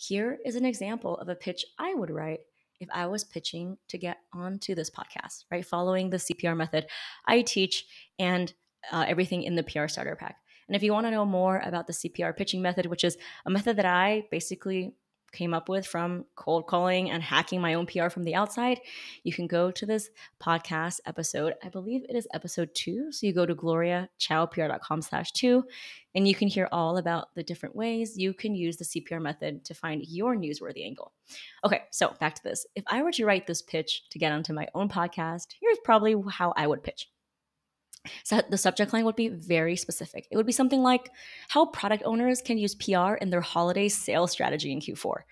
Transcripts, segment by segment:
Here is an example of a pitch I would write if I was pitching to get onto this podcast, right? Following the CPR method I teach and everything in the PR starter pack. And if you want to know more about the CPR pitching method, which is a method that I basically came up with from cold calling and hacking my own PR from the outside, you can go to this podcast episode. I believe it is episode 2. So you go to gloriachoupr.com/2 and you can hear all about the different ways you can use the CPR method to find your newsworthy angle. Okay, so back to this. If I were to write this pitch to get onto my own podcast, here's probably how I would pitch. So the subject line would be very specific. It would be something like how product owners can use PR in their holiday sales strategy in Q4.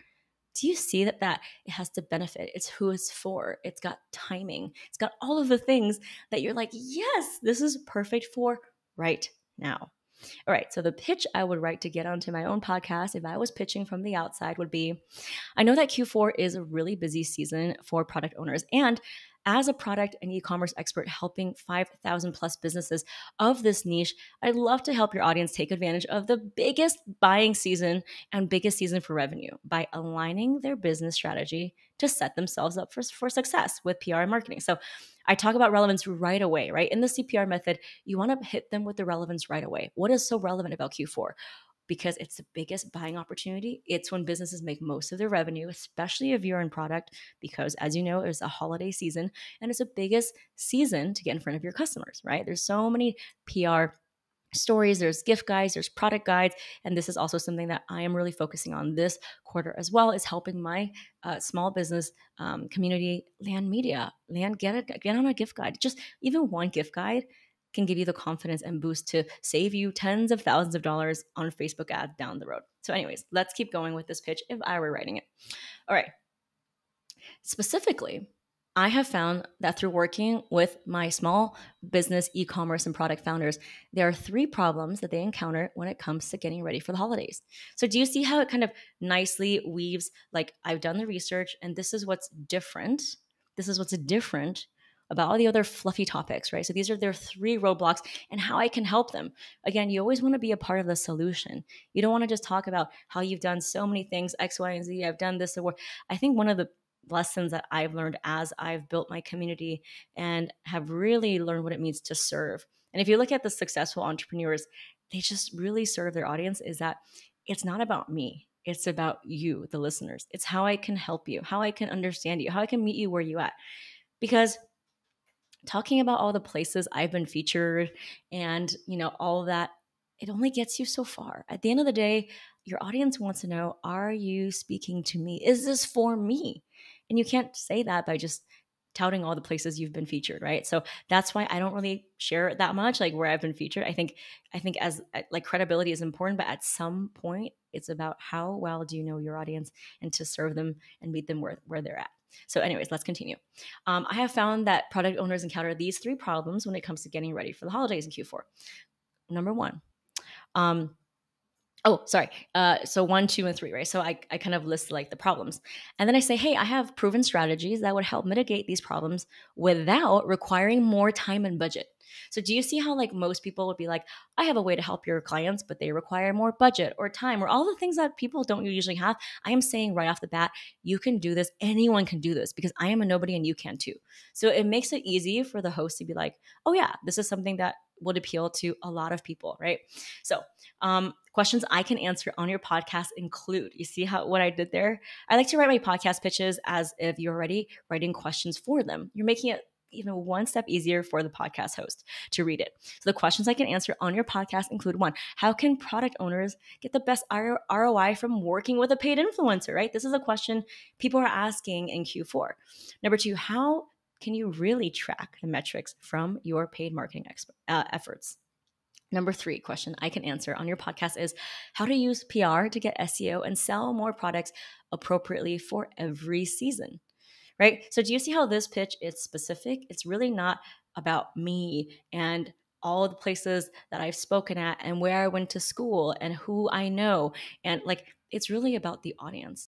Do you see that it has to benefit? It's who it's for. It's got timing. It's got all of the things that you're like, yes, this is perfect for right now. All right, so the pitch I would write to get onto my own podcast if I was pitching from the outside would be, I know that Q4 is a really busy season for product owners, and as a product and e-commerce expert helping 5,000 plus businesses of this niche, I'd love to help your audience take advantage of the biggest buying season and biggest season for revenue by aligning their business strategy to set themselves up for success with PR and marketing. So I talk about relevance right away, right? In the CPR method, you want to hit them with the relevance right away. What is so relevant about Q4? Because it's the biggest buying opportunity. It's when businesses make most of their revenue, especially if you're in product, because as you know, it's a holiday season and it's the biggest season to get in front of your customers, right? There's so many PR stories, there's gift guides, there's product guides, and this is also something that I am really focusing on this quarter as well, is helping my small business community land media, get on a gift guide. Just even one gift guide can give you the confidence and boost to save you tens of thousands of dollars on Facebook ads down the road. So anyways, let's keep going with this pitch if I were writing it. All right. Specifically, I have found that through working with my small business, e-commerce, and product founders, there are 3 problems that they encounter when it comes to getting ready for the holidays. So do you see how it kind of nicely weaves, like, I've done the research and this is what's different. This is what's different about all the other fluffy topics, right? So these are their 3 roadblocks and how I can help them. Again, you always want to be a part of the solution. You don't want to just talk about how you've done so many things, X, Y, and Z. I've done this. I think one of the lessons that I've learned as I've built my community and have really learned what it means to serve. And if you look at the successful entrepreneurs, they just really serve their audience, is that it's not about me. It's about you, the listeners. It's how I can help you, how I can understand you, how I can meet you where you at. Because talking about all the places I've been featured and, all of that, it only gets you so far. At the end of the day, your audience wants to know, are you speaking to me? Is this for me? And you can't say that by just touting all the places you've been featured, right? So that's why I don't really share that much, like where I've been featured. I think as like credibility is important, but at some point it's about how well do you know your audience and to serve them and meet them where they're at. So anyways, let's continue. I have found that product owners encounter these 3 problems when it comes to getting ready for the holidays in Q4. Number 1, so 1, 2, and 3, right? So I kind of list like the problems. And then I say, hey, I have proven strategies that would help mitigate these problems without requiring more time and budget. So do you see how like most people would be like, I have a way to help your clients, but they require more budget or time or all the things that people don't usually have. I am saying right off the bat, you can do this. Anyone can do this because I am a nobody and you can too. So it makes it easy for the host to be like, oh yeah, this is something that would appeal to a lot of people, right? So questions I can answer on your podcast include, you see what I did there? I like to write my podcast pitches as if you're already writing questions for them. You're making it even one step easier for the podcast host to read it. So the questions I can answer on your podcast include 1, how can product owners get the best ROI from working with a paid influencer, right? This is a question people are asking in Q4. Number 2, how can you really track the metrics from your paid marketing efforts? Number 3 question I can answer on your podcast is how to use PR to get SEO and sell more products appropriately for every season, right? So do you see how this pitch is specific? It's really not about me and all the places that I've spoken at and where I went to school and who I know. And like, it's really about the audience.